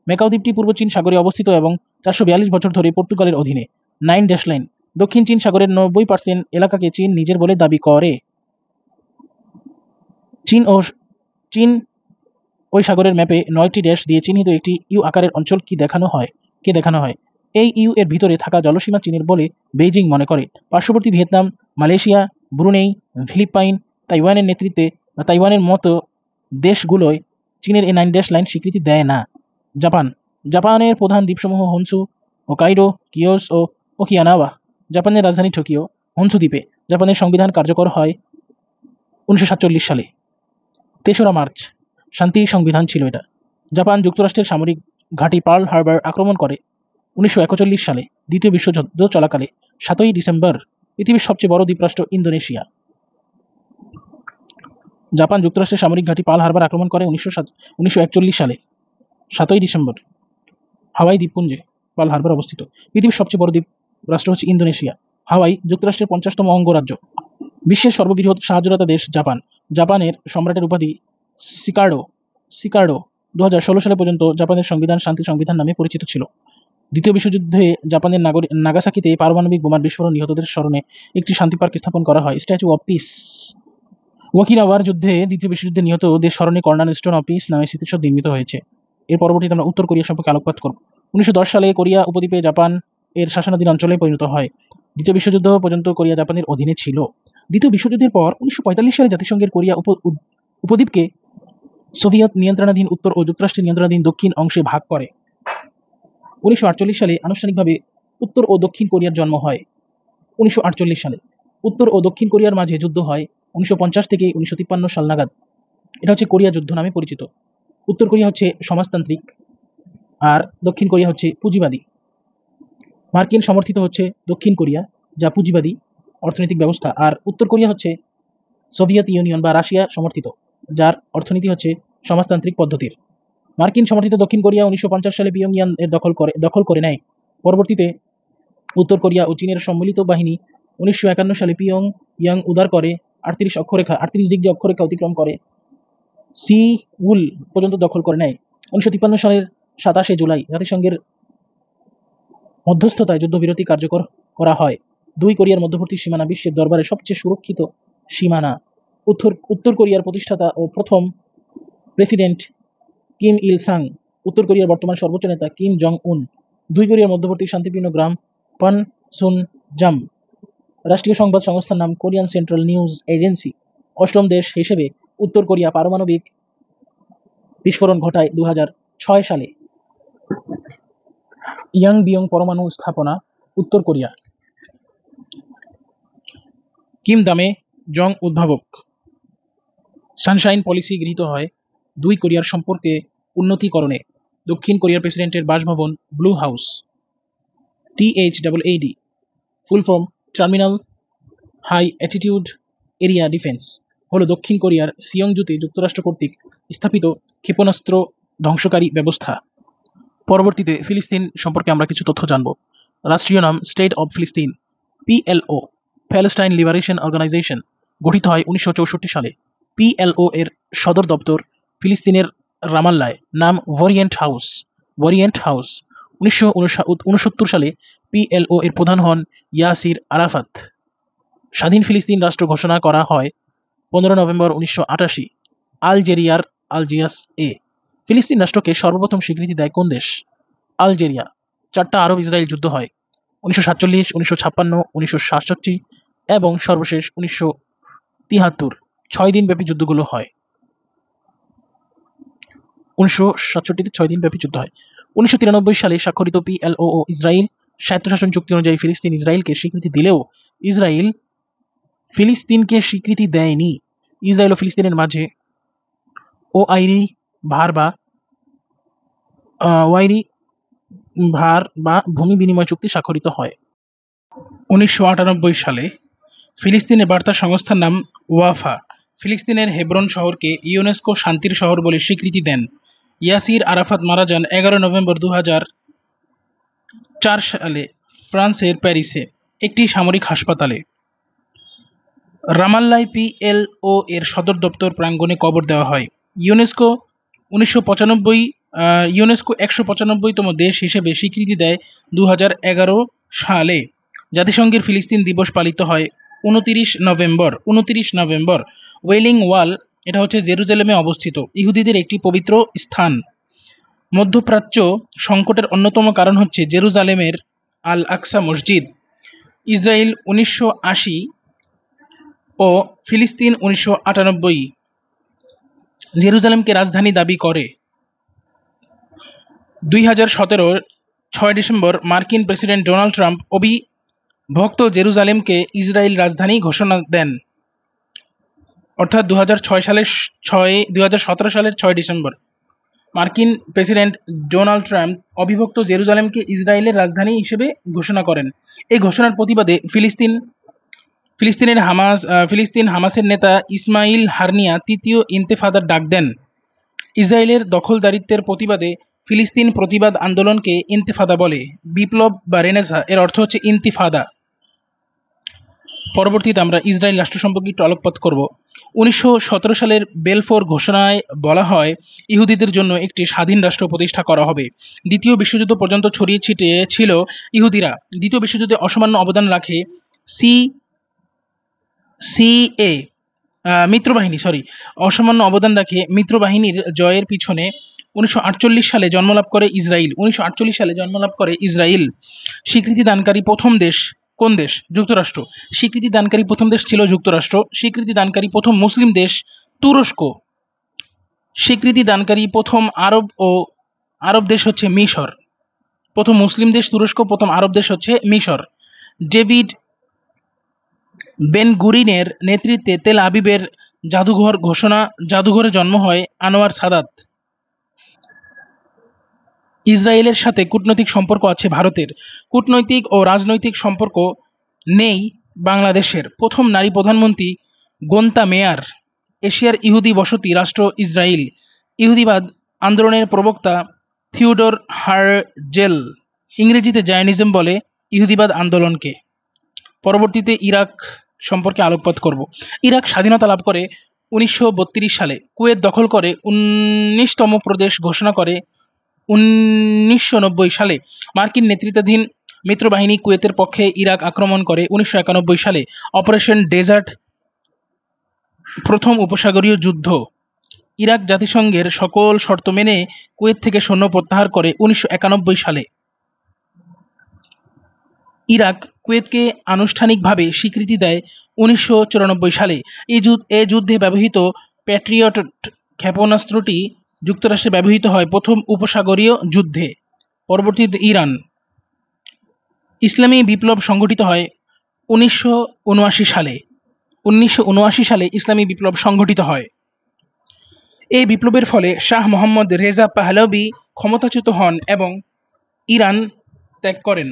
ম্যাকাও দ্বীপটি পূর্ব চীন সাগরে অবস্থিত এবং 442 বছর ধরে পর্তুগালের অধীনে। 9 লাইন। দক্ষিণ চীন সাগরের 90% এলাকাকে চীন নিজের বলে দাবি করে। চীন ওই সাগরের ম্যাপে 9টি ড্যাশ দিয়ে চিহ্নিত একটি ইউ আকারের অঞ্চলকে দেখানো হয়। এই ইউ এর ভিতরে থাকা জলসীমা চীনের বলে বেইজিং মনে করে। পার্শ্ববর্তী ভিয়েতনাম, মালয়েশিয়া, ব্রুনেই, ফিলিপাইন, তাইওয়ানের মতো দেশগুলোয় চীনের এই 9 লাইন স্বীকৃতি দেয় না। জাপানের প্রধান দ্বীপসমূহ হনসু, হোকাইডো, কিয়োস ও ওকিনাওয়া। জাপানের রাজধানী টোকিও। হনসু দ্বীপে জাপানের সংবিধান কার্যকর হয় 1947 সালে। 3রা মার্চ শান্তি সংবিধান ছিল এটা। জাপান যুক্তরাষ্ট্রের সামরিক ঘাঁটি পার্ল হারবার আক্রমণ করে 1941 সালে। দ্বিতীয় বিশ্বযুদ্ধ চলাকালে 7ই ডিসেম্বর পৃথিবীর সবচেয়ে বড় দ্বীপরাষ্ট্র ইন্দোনেশিয়া। জাপান যুক্তরাষ্ট্রের সামরিক ঘাঁটি পার্ল হারবার আক্রমণ করে 1941 সালে 7ই ডিসেম্বর। হাওয়াই দ্বীপপুঞ্জে পার্ল হারবার অবস্থিত। পৃথিবীর সবচেয়ে বড় দ্বীপ রাষ্ট্র হচ্ছে ইন্দোনেশিয়া। হাওয়াই যুক্তরাষ্ট্রের 50তম অঙ্গরাজ্য। বিশ্বের সর্ববৃহৎ সাহায্যদাতা দেশ জাপান। জাপানের সম্রাটের উপাধি সিকার্ডো। 2016 সালে পর্যন্ত জাপানের সংবিধান শান্তি সংবিধান নামে পরিচিত ছিল। দ্বিতীয় বিশ্বযুদ্ধে জাপানের নাগাসাকিতে পারমাণবিক বোমার বিস্ফোরণ নিহতদের স্মরণে একটি শান্তি পার্ক স্থাপন করা হয়, স্ট্যাচু অব পিস। ওকিনাওয়ার যুদ্ধে দ্বিতীয় বিশ্বযুদ্ধে নিহতদের স্মরণে কর্নার স্টোন অব পিস নামে স্মৃতিসৌধ নির্মিত হয়েছে। এর পরবর্তীতে আমরা উত্তর কোরিয়া সম্পর্কে আলোকপাত করব। 1910 সালে কোরিয়া উপদ্বীপে জাপান এর শাসনাধীন অঞ্চলে পরিণত হয়। দ্বিতীয় বিশ্বযুদ্ধ পর্যন্ত কোরিয়া জাপানের অধীনে ছিল। দ্বিতীয় বিশ্বযুদ্ধের পর 1945 সালে জাতিসংঘের কোরিয়া উপদ্বীপকে সোভিয়েত নিয়ন্ত্রণাধীন উত্তর ও যুক্তরাষ্ট্রের নিয়ন্ত্রণাধীন দক্ষিণ অংশে ভাগ করে। 1948 সালে আনুষ্ঠানিকভাবে উত্তর ও দক্ষিণ কোরিয়ার জন্ম হয়। 1948 সালে উত্তর ও দক্ষিণ কোরিয়ার মাঝে যুদ্ধ হয় 1950 থেকে 1953 সাল নাগাদ। এটা হচ্ছে কোরিয়া যুদ্ধ নামে পরিচিত। উত্তর কোরিয়া হচ্ছে সমাজতান্ত্রিক আর দক্ষিণ কোরিয়া হচ্ছে পুঁজিবাদী। মার্কিন সমর্থিত হচ্ছে দক্ষিণ কোরিয়া, যা পুঁজিবাদী অর্থনৈতিক ব্যবস্থা, আর উত্তর কোরিয়া হচ্ছে সোভিয়েত ইউনিয়ন বা রাশিয়া সমর্থিত, যার অর্থনীতি হচ্ছে সমাজতান্ত্রিক পদ্ধতির। মার্কিন সমর্থিত দক্ষিণ কোরিয়া 1950 সালে পিয়ংইয়াং এর দখল করে নেয়। পরবর্তীতে উত্তর কোরিয়া ও চীনের সম্মিলিত বাহিনী 1951 সালে পিয়ংইয়াং উদ্ধার করে 38 ডিগ্রি অক্ষরেখা অতিক্রম করে সিউল পর্যন্ত দখল করে নেয়। 1953 সালের 27 জুলাই জাতিসংঘের মধ্যস্থতায় যুদ্ধবিরতি কার্যকর করা হয়। দুই কোরিয়ার মধ্যবর্তী সীমানা বিশ্বের দরবারে সবচেয়ে সুরক্ষিত সীমানা। উত্তর কোরিয়ার প্রতিষ্ঠাতা ও প্রথম প্রেসিডেন্ট কিম ইল সাং, উত্তর কোরিয়ার বর্তমান সর্বোচ্চ নেতা কিম জং উন। দুই কোরিয়ার মধ্যবর্তী শান্তিপূর্ণ গ্রাম পানসুনজাম। রাষ্ট্রীয় সংবাদ সংস্থার নাম কোরিয়ান সেন্ট্রাল নিউজ এজেন্সি। অষ্টম দেশ হিসেবে উত্তর কোরিয়া পারমাণবিক বিস্ফোরণ ঘটায় 2006 সালে। ইয়াংবিয়ং পরমাণু স্থাপনা উত্তর কোরিয়া। কিম দামে জং উদ্ভাবক। সানশাইন পলিসি গৃহীত হয় দুই কোরিয়ার সম্পর্কে উন্নতিকরণে। দক্ষিণ কোরিয়ার প্রেসিডেন্টের বাসভবন blue house. THAAD full form terminal high attitude area defence হলো দক্ষিণ কোরিয়ার সিয়ংজুতে যুক্তরাষ্ট্র কর্তৃক স্থাপিত ক্ষেপণাস্ত্র ধ্বংসকারী ব্যবস্থা। পরবর্তীতে ফিলিস্তিন সম্পর্কে আমরা কিছু তথ্য জানব। রাষ্ট্রীয় নাম স্টেট অব ফিলিস্তিন। PLO প্যালেস্টাইন লিবারেশন অর্গানাইজেশন গঠিত হয় 1964 সালে। PLO এর সদর দপ্তর ফিলিস্তিনের রামাল্লায়। নাম ওরিয়েন্ট হাউস। 1969 সালে PLO এর প্রধান হন ইয়াসির আরাফাত। স্বাধীন ফিলিস্তিন রাষ্ট্র ঘোষণা করা হয় 15 নভেম্বর 1988। আলজেরিয়ার আলজিয়ার্স এ ফিলিস্তিন রাষ্ট্রকে সর্বপ্রথম স্বীকৃতি দেয় কোন দেশ? আলজেরিয়া। 4টা আরব ইসরায়েল যুদ্ধ হয় 1947, 1956, 1967 এবং সর্বশেষ 1973। 6 দিনব্যাপী যুদ্ধগুলো হয়। 1967-তে 6 দিনব্যাপী যুদ্ধ হয়। 1993 সালে স্বাক্ষরিত PLO ইসরায়েল স্বায়ত্তশাসন চুক্তি অনুযায়ী ফিলিস্তিন ইসরায়েলকে স্বীকৃতি দিলেও ইসরায়েল ফিলিস্তিনকে স্বীকৃতি দেয়নি। ইসরায়েল ও ফিলিস্তিনের মাঝে ওয়াইরি ভার বা ভূমি বিনিময় চুক্তি স্বাক্ষরিত হয়। 1998 সালে ফিলিস্তিনের বার্তা সংস্থার নাম ওয়াফা ফিলিস্তিনের হেব্রন শহরকে ইউনেস্কো শান্তির শহর বলে স্বীকৃতি দেন। ইয়াসির আরাফাত মারা যান 11 নভেম্বর 2004 সালে ফ্রান্সের প্যারিসে একটি সামরিক হাসপাতালে। রামাল্লায় PLO এর সদর দপ্তর প্রাঙ্গণে কবর দেওয়া হয়। ইউনেস্কো 195তম দেশ হিসেবে স্বীকৃতি দেয় 2011 সালে। জাতিসংঘের ফিলিস্তিন দিবস পালিত হয় 29 নভেম্বর। ওয়েলিং ওয়াল, এটা হচ্ছে জেরুজালেমে অবস্থিত ইহুদিদের একটি পবিত্র স্থান। মধ্যপ্রাচ্য সংকটের অন্যতম কারণ হচ্ছে জেরুজালেমের আল আকসা মসজিদ। ইসরায়েল 1980 ও ফিলিস্তিন 1998 জেরুজালেমকে রাজধানী দাবি করে। 2017 6 ডিসেম্বর মার্কিন প্রেসিডেন্ট ডোনাল্ড ট্রাম্প অবিভক্ত জেরুজালেমকে ইসরায়েল রাজধানী ঘোষণা দেন। অর্থাৎ 2017 সালের 6 ডিসেম্বর মার্কিন প্রেসিডেন্ট ডোনাল্ড ট্রাম্প অবিভক্ত জেরুজালেমকে ইসরায়েলের রাজধানী হিসেবে ঘোষণা করেন। এই ঘোষণার প্রতিবাদে ফিলিস্তিন হামাসের নেতা ইসমাইল হানিয়া তৃতীয় ইন্তেফাদার ডাক দেন। ইসরায়েলের দখলদারিত্বের প্রতিবাদে ফিলিস্তিন প্রতিবাদ আন্দোলনকে ইন্তেফাদা বলে। বিপ্লব বা রেনেসাঁ এর অর্থ হচ্ছে ইন্তিফাদা। পরবর্তীতে আমরা ইসরায়েল রাষ্ট্র সম্পর্কে একটু আলোকপাত করব। 1917 সালের বেলফোর ঘোষণায় বলা হয় ইহুদিদের জন্য একটি স্বাধীন রাষ্ট্র প্রতিষ্ঠা করা হবে। দ্বিতীয় বিশ্বযুদ্ধ পর্যন্ত ছড়িয়ে ছিটিয়ে ছিল ইহুদিরা। দ্বিতীয় বিশ্বযুদ্ধে অসামান্য অবদান রাখে অসামান্য অবদান রাখে মিত্রবাহিনীর জয়ের পিছনে 1948 সালে জন্মলাভ করে ইসরায়েল। স্বীকৃতি দানকারী প্রথম দেশ কোন দেশ? যুক্তরাষ্ট্র। স্বীকৃতি দানকারী প্রথম দেশ ছিল যুক্তরাষ্ট্র। স্বীকৃতি দানকারী প্রথম মুসলিম দেশ তুরস্ক। স্বীকৃতি দানকারী প্রথম আরব দেশ হচ্ছে মিশর। প্রথম মুসলিম দেশ তুরস্ক, প্রথম আরব দেশ হচ্ছে মিশর। ডেভিড বেন গুরিনের নেতৃত্বে তেল আবিবের জাদুঘরে জন্ম হয় আনোয়ার সাদাত। ইসরায়েলের সাথে কূটনৈতিক সম্পর্ক আছে ভারতের। কূটনৈতিক ও রাজনৈতিক সম্পর্ক নেই বাংলাদেশের। প্রথম নারী প্রধানমন্ত্রী গোন্তা মেয়ার। এশিয়ার ইহুদি বসতি রাষ্ট্র ইসরায়েল। ইহুদিবাদ আন্দোলনের প্রবক্তা থিওডর হার্জেল। ইংরেজিতে জায়নিজম বলে ইহুদিবাদ আন্দোলনকে। পরবর্তীতে ইরাক সম্পর্কে আলোকপাত করব। ইরাক স্বাধীনতা লাভ করে 1932 সালে। কুয়েত দখল করে 19তম প্রদেশ ঘোষণা করে 1990 সালে। মার্কিন নেতৃত্বাধীন মিত্রবাহিনী কুয়েতের পক্ষে ইরাক আক্রমণ করে 1991 সালে। অপারেশন ডেজার্ট প্রথম উপসাগরীয় যুদ্ধ। ইরাক জাতিসংঘের সকল শর্ত মেনে কুয়েত থেকে সৈন্য প্রত্যাহার করে 1991 সালে। ইরাক কুয়েতকে আনুষ্ঠানিকভাবে স্বীকৃতি দেয় 1994 সালে। এ যুদ্ধে ব্যবহৃত প্যাট্রিয়ট ক্ষেপণাস্ত্রটি যুক্তরাষ্ট্রে ব্যবহৃত হয় প্রথম উপসাগরীয় যুদ্ধে। পরবর্তীতে ইরান। ইসলামী বিপ্লব সংঘটিত হয় 1979 সালে। 1979 সালে ইসলামী বিপ্লব সংঘটিত হয়। এই বিপ্লবের ফলে শাহ মোহাম্মদ রেজা পাহলভি ক্ষমতাচ্যুত হন এবং ইরান ত্যাগ করেন।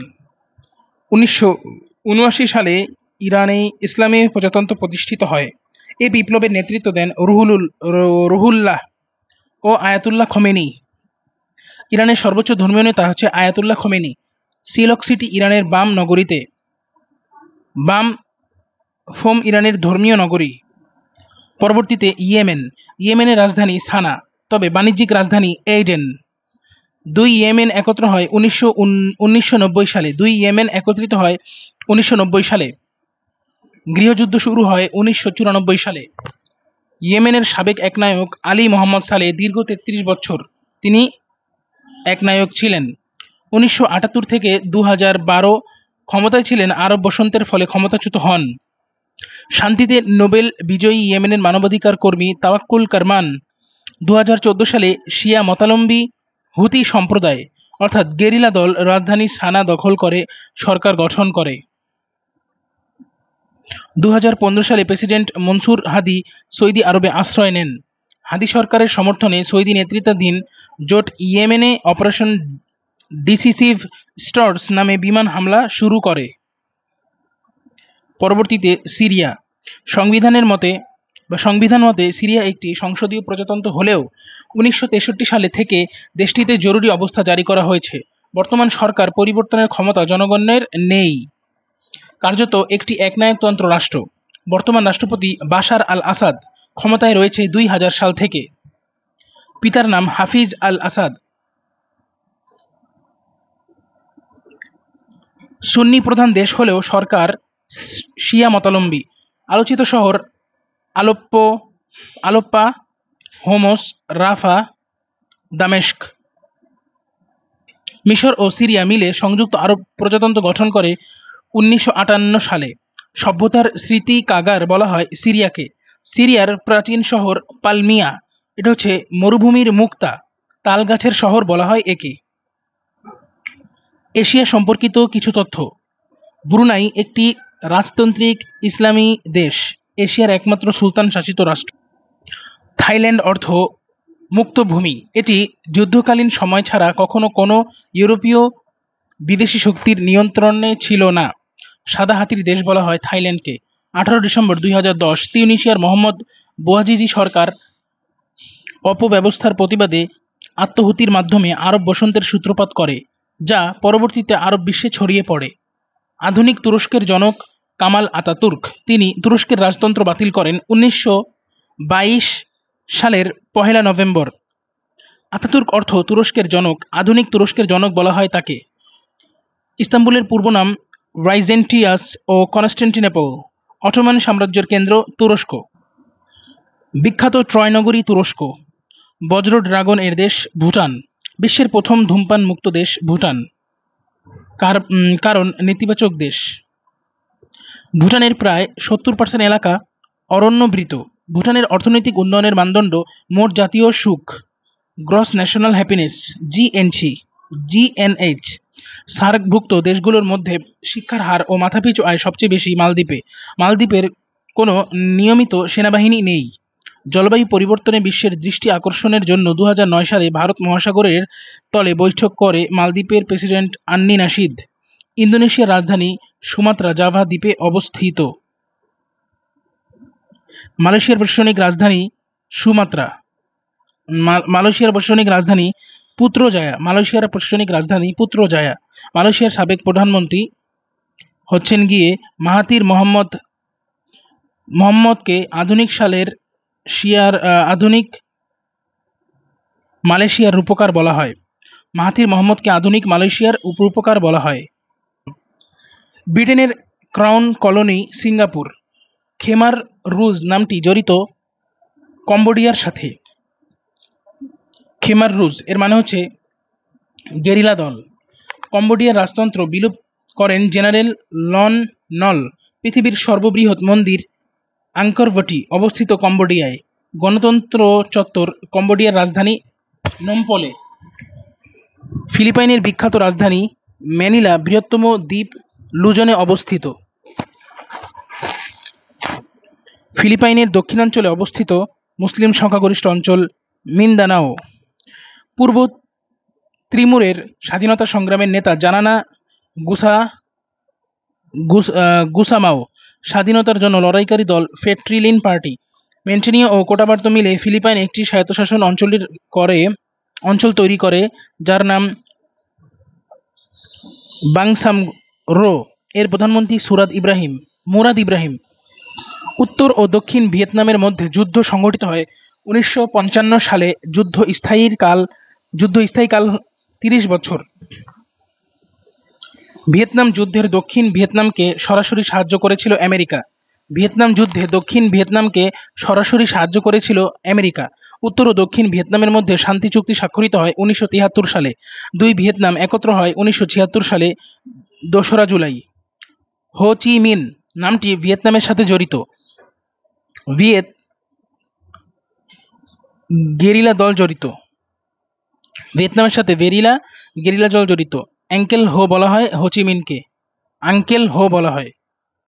1979 সালে ইরানে ইসলামী প্রজাতন্ত্র প্রতিষ্ঠিত হয়। এই বিপ্লবের নেতৃত্ব দেন রুহুল্লাহ ও আয়াতুল্লাহ খোমেনি। ইরানের সর্বোচ্চ ধর্মীয় নেতা হচ্ছে আয়াতুল্লাহ খোমেনি। সিলক সিটি ইরানের বাম নগরীতে। বাম ফোম ইরানের ধর্মীয় নগরী। পরবর্তীতে ইয়েমেনের রাজধানী সানা, তবে বাণিজ্যিক রাজধানী এইডেন। দুই ইয়েমেন একত্র হয় 1990 সালে। দুই ইয়েমেন একত্রিত হয় 1990 সালে। গৃহযুদ্ধ শুরু হয় 1994 সালে। ইয়েমেনের সাবেক একনায়ক আলী মোহাম্মদ সালেহ দীর্ঘ ৩৩ বছর তিনি একনায়ক ছিলেন। ১৯৭৮ থেকে ২০১২ ক্ষমতায় ছিলেন, আরব বসন্তের ফলে ক্ষমতাচ্যুত হন। শান্তিতে নোবেল বিজয়ী ইয়েমেনের মানবাধিকার কর্মী তাওয়াক্কুল কারমান ২০১৪ সালে শিয়া মতাবলম্বী হুতি সম্প্রদায় অর্থাৎ গেরিলা দল রাজধানী সানা দখল করে সরকার গঠন করে। ২০১৫ সালে প্রেসিডেন্ট মনসুর হাদি সৌদি আরবে আশ্রয় নেন। হাদি সরকারের সমর্থনে সৌদি নেতৃত্বাধীন জোট ইয়েমেনে অপারেশন ডিসিসিভ স্টার্স নামে বিমান হামলা শুরু করে। পরবর্তীতে সিরিয়া। সংবিধান মতে সিরিয়া একটি সংসদীয় প্রজাতন্ত্র হলেও ১৯৬৩ সালে থেকে দেশটিতে জরুরি অবস্থা জারি করা হয়েছে। বর্তমান সরকার পরিবর্তনের ক্ষমতা জনগণের নেই, কার্যত একটি একনায়কতন্ত্র রাষ্ট্র। বর্তমান রাষ্ট্রপতি বাশার আল আসাদ ক্ষমতায় রয়েছে ২০০০ সাল থেকে। পিতার নাম হাফিজ আল আসাদ। সুন্নি প্রধান দেশ হলেও সরকার শিয়া মতাবলম্বী। আলোচিত শহর আলেপ্পো, হোমস, রাফা, দামেস্ক। মিশর ও সিরিয়া মিলে সংযুক্ত আরব প্রজাতন্ত্র গঠন করে ১৯৫৮ সালে। সভ্যতার স্মৃতিকাগার বলা হয় সিরিয়াকে। সিরিয়ার প্রাচীন শহর পালমিয়া, এটা হচ্ছে মরুভূমির মুক্তা, তালগাছের শহর বলা হয় একে। এশিয়া সম্পর্কিত কিছু তথ্য। ব্রুনাই একটি রাজতান্ত্রিক ইসলামী দেশ, এশিয়ার একমাত্র সুলতান শাসিত রাষ্ট্র। থাইল্যান্ড অর্থ মুক্ত ভূমি। এটি যুদ্ধকালীন সময় ছাড়া কখনো কোনো ইউরোপীয় বিদেশি শক্তির নিয়ন্ত্রণে ছিল না। সাদা হাতির দেশ বলা হয় থাইল্যান্ডকে। ১৮ ডিসেম্বর ২০১০ তিউনিসিয়ার মোহাম্মদ বোয়াজিজি সরকার অপব্যবস্থার প্রতিবাদে আত্মহুতির মাধ্যমে আরব বসন্তের সূত্রপাত করে, যা পরবর্তীতে আরব বিশ্বে ছড়িয়ে পড়ে। আধুনিক তুরস্কের জনক কামাল আতাতুর্ক তিনি তুরস্কের রাজতন্ত্র বাতিল করেন ১৯২২ সালের ১ নভেম্বর। আতাতুর্ক অর্থ তুরস্কের জনক, আধুনিক তুরস্কের জনক বলা হয় তাকে। ইস্তাম্বুলের পূর্ব নাম ভাইজেন্টিয়াস ও কনস্টান্টিনোপল। অটোমান সাম্রাজ্যের কেন্দ্র তুরস্ক। বিখ্যাত ট্রয় নগরী তুরস্ক। বজ্র ড্রাগন এর দেশ ভুটান। বিশ্বের প্রথম ধূমপান মুক্ত দেশ ভুটান, কারণ নেতিবাচক দেশ। ভুটানের প্রায় ৭০% এলাকা অরণ্যাবৃত। ভুটানের অর্থনৈতিক উন্নয়নের মানদণ্ড মোট জাতীয় সুখ, গ্রস ন্যাশনাল হ্যাপিনেস, জিএনএইচ। সার্কভুক্ত দেশগুলোর মধ্যে শিক্ষার হার ও মাথাপিছু আয় সবচেয়ে বেশি মালদ্বীপে। মালদ্বীপের কোনো নিয়মিত সেনাবাহিনী নেই। জলবায়ু পরিবর্তনে বিশ্বের দৃষ্টি আকর্ষণের জন্য ২০০৯ সালে ভারত মহাসাগরের তলে বৈঠক করে মালদ্বীপের প্রেসিডেন্ট আন্নি নাশিদ। ইন্দোনেশিয়ার রাজধানী সুমাত্রা জাভা দ্বীপে অবস্থিত। মালয়েশিয়ার প্রশাসনিক রাজধানী সুমাত্রা। মালয়েশিয়ার প্রশাসনিক রাজধানী পুত্রজায়া। মালয়েশিয়ার সাবেক প্রধানমন্ত্রী হচ্ছেন মাহাথির মোহাম্মদকে আধুনিক মালয়েশিয়ার রূপকার বলা হয়। ব্রিটেনের ক্রাউন কলোনি সিঙ্গাপুর। খেমার রুজ নামটি জড়িত কম্বোডিয়ার সাথে। খেমার রুজ এর মানে হচ্ছে গেরিলা দল। কম্বোডিয়ার রাজতন্ত্র বিলোপ করেন জেনারেল লন নল। পৃথিবীর সর্ববৃহৎ মন্দির আঙ্করভটি অবস্থিত কম্বোডিয়ায়। গণতন্ত্র চত্বর কম্বোডিয়ার রাজধানী নমপলে। ফিলিপাইনের বিখ্যাত রাজধানী ম্যানিলা বৃহত্তম দ্বীপ লুজনে অবস্থিত। ফিলিপাইনের দক্ষিণাঞ্চলে অবস্থিত মুসলিম সংখ্যাগরিষ্ঠ অঞ্চল মিন্দানাও। পূর্ব ত্রিমুরের স্বাধীনতা সংগ্রামের নেতা জানানা গুসামাও। স্বাধীনতার জন্য লড়াইকারী দল ফেট্রিলিন পার্টি। মেন্টেনিয়া ও কোটাবার্তো মিলে ফিলিপাইন একটি স্বায়ত্তশাসন অঞ্চল তৈরি করে, যার নাম বাংসামরো। এর প্রধানমন্ত্রী মুরাদ ইব্রাহিম। উত্তর ও দক্ষিণ ভিয়েতনামের মধ্যে যুদ্ধ সংঘটিত হয় ১৯৫৫ সালে। যুদ্ধ স্থায়ীকাল ৩০ বছর। ভিয়েতনাম যুদ্ধের দক্ষিণ ভিয়েতনামকে সরাসরি সাহায্য করেছিল আমেরিকা। ভিয়েতনাম যুদ্ধে দক্ষিণ ভিয়েতনামকে সরাসরি সাহায্য করেছিল আমেরিকা। উত্তর ও দক্ষিণ ভিয়েতনামের মধ্যে শান্তি চুক্তি স্বাক্ষরিত হয় 1973 সালে। দুই ভিয়েতনাম একত্র হয় 1976 সালে 2রা জুলাই। হো চি মিন নামটি ভিয়েতনামের সাথে জড়িত। ভিয়েত গেরিলা দল জড়িত। ভিয়েতনামের সাথে গেরিলা দল জড়িত। আঙ্কেল হো বলা হয় হো চি মিনকে, আঙ্কেল হো বলা হয়।